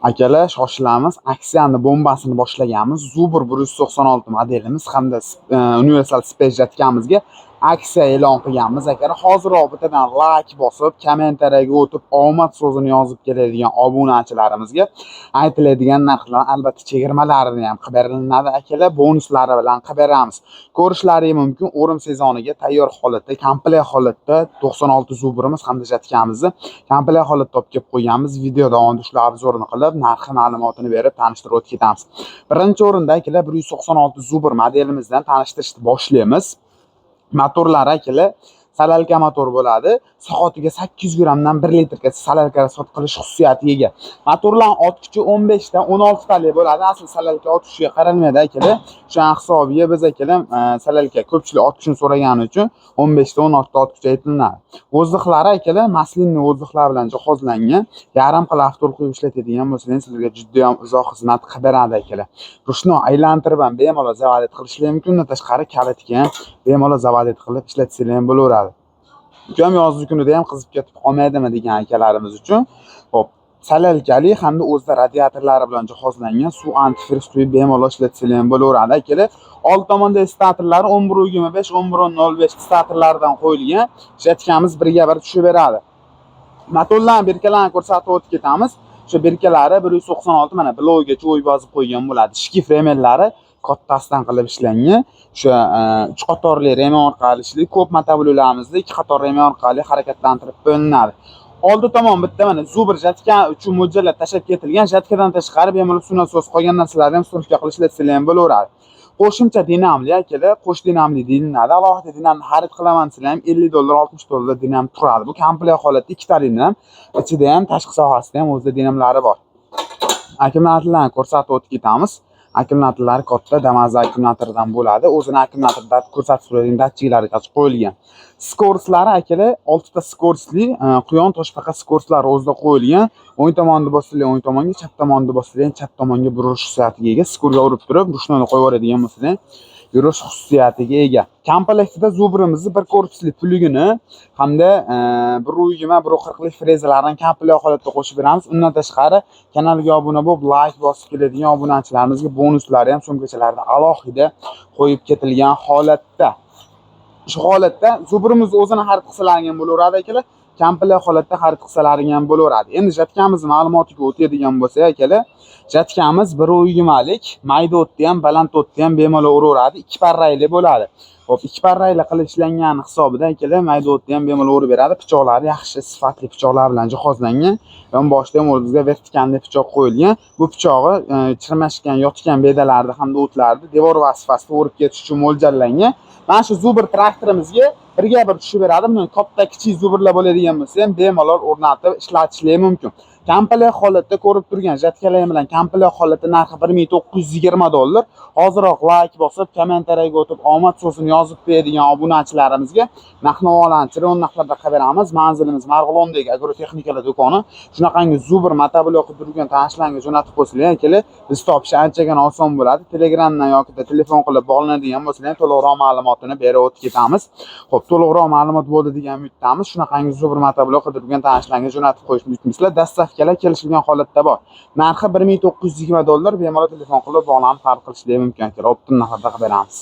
Akalar shoshilamiz. Aksiyani bombasini boshlaganmiz. Zubr 196 modelimiz hamda Universal Space Jet'imizga aksiya e'lon qilganmiz akalar. Hoziroq bittadan like bosib, kommentariyaga o'tib, omad so'zini yozib keladigan obunachilarimizga aytiladigan narxlar, albatta chegirmalarini ham qilib beriladi akalar. Bonuslari bilan qilib beramiz. Ko'rishlaringiz mumkin. O'rim sezoniga tayyor holatda, komplekt holatda 96 Zubrimiz hamda Jet'imizni komplekt holatda olib kelib qo'yganmiz. Video davomida shular obzorini qilib, narxi ma'lumotini berib tanishtirib o'tib ketamiz. Birinchi o'rinda akalar 196 Zubr modelimizdan tanishtirishni boshlaymiz. Motorlari akalar salalka motor bo'ladi. Soatiga 800 grammdan 1 litrga salalka sot qilish xususiyatiga ega. Motorlar ot kuchi 15 dan 16 talik bo'ladi. Asl salalka ot kuchiga qaralmaydi akalar. Shu hisobiga biz akalar salalka ko'pchilik ot kuchini so'ragani uchun 15 dan 16 ta ot kuchi aytiladi. O'ziqlari akalar maslinli o'ziqlar bilan jihozlangan. Yarim qil avtol qo'yib ishlatadigan bo'lsangiz, sizlarga juda ham uzoq xizmat qilib beradi akalar. Rushni aylantirib ham bemalol zavadat qilishingiz mumkin. Undan tashqari kalitga ham bemalol zavadat qilib ishlatsanglar ham bo'laveradi. Jam yozgi kunida ham qizib ketib qolmaydimi degan akalarimiz uchun. Xo'p, salalkali hamda o'zida radiatorlari bilan jihozlangan suv antifriz quyib bemalol ishlatsanglar ham bo'laveradi akalar. Old tomonda statorlari 1125, 1105 statorlaridan qo'yilgan. Jet'imiz birga bir tushib beradi. Motorlarning birkalarini ko'rsatib o'tib ketamiz. Shu birkalari 196 mana bloggacha o'yib yozib qo'ygan bo'ladi. Shki fremellari kattasidan qilib ishlangan. O'sha 3 qatorli remon orqali ishli, ko'p motoblolarimizda 2 qator remon orqali harakatlantirib bo'linadi. Oldi tomon bitta mana Zubr Jet'ga uchun mo'ljallab tashab ketilgan. Jet'dan tashqari bemalol suv qolgan narsalarni ham surishga qilishlar ham bo'laveradi. Qo'shimcha dinamli akalar, qo'sh dinamli deyiladi. Alohida dinamni xarid qilaman desam ham $50, $60 dinam turadi. Bu komplekt holatda ikkita dinam, ichida ham tashqi sohasida ham o'zida dinamlari bor. Akkumulyatorlarni ko'rsatib o'tib ketamiz. Akkumulyatorlari katta Damas akkumulyatoridan bo'ladi. O'zini akkumulyatorda ko'rsatib turadigan datchiklari qo'yilgan. Skorslari akalar 6 ta skorsli quyon toshbaqa skorslari o'zida qo'yilgan. O'ng tomonda bosilgan o'ng tomonga, chap tomonda bosilgan chap tomonga burish xususiyatiga ega. Skorga urib turib, rushnoni qo'yib yuboradigan bo'lsa, yurish xususiyatiga ega. Komplektida Zubrimizni bir korpusli plyugini hamda 120-140 lik frezalarni komplekt holatda qo'shib beramiz. Undan tashqari kanalga obuna bo'lib, like bosib keladigan obunachilarimizga bonuslari ham sumkachalarda alohida qo'yib ketilgan holatda. Shu holatda Zubrimiz o'zini xarid qilsalaring ham bo'laveradi akalar. Komplekt holatda xarid qilsalaring ham bo'laveradi. Endi Jet'imiz ma'lumotiga o'tadigan bo'lsa akalar, Jet'imiz 120 lik, mayda o'tda ham, baland o'tda ham bemalol uraveradi. 2 parrayli bo'ladi. Xo'p, 2 parrayli qilib ishlangan hisobida akalar mayda o'tda ham bemalol urib beradi. Pichoqlari yaxshi, sifatli pichoqlar bilan jihozlangan. Yonboshda ham o'zimizga vertikalli pichoq qo'yilgan. Bu pichog'i chirmashgan, yotgan bedalarda hamda o'tlarda devor vazifasida urib ketish uchun mo'ljallangan. Mana shu Zubr traktorimizga birga bir tushib beradi. Buni katta kichik Zubrlar bo'ladigan bo'lsa ham bemalol o'rnatib ishlatishlar mumkin. Komplekt holatda ko'rib turgan Jet'lar bilan komplekt holatda narxi $1920. Hozirroq like bosib, kommentariyaga o'tib, omad so'zini yozib beradigan obunachilarimizga narx-navolarni chiron narxlarda qilib beramiz. Manzilimiz Marg'ilondagi agrotexnikalar do'koni. Shunaqangi Zubr motoblok qilib turgan tanishlarga jo'natib qo'ysalar akalar, biz topish anchagina oson bo'ladi. Telegramdan yoki telefon qilib bog'lanadigan bo'lsalar, to'liqroq ma'lumotini berib o'tib ketamiz. Xo'p, to'liqroq ma'lumot bo'ldi degan umiddamiz. Shunaqangi Zubr motoblok qilib turgan tanishlarga jo'natib qo'yishni unutmaysizlar. Dastavkalar kelishilgan holatda bor. Narxi $1920. Bemalol telefon qilib bog'lanib xarid qilishingiz mumkin. Optim narxda qilib beramiz.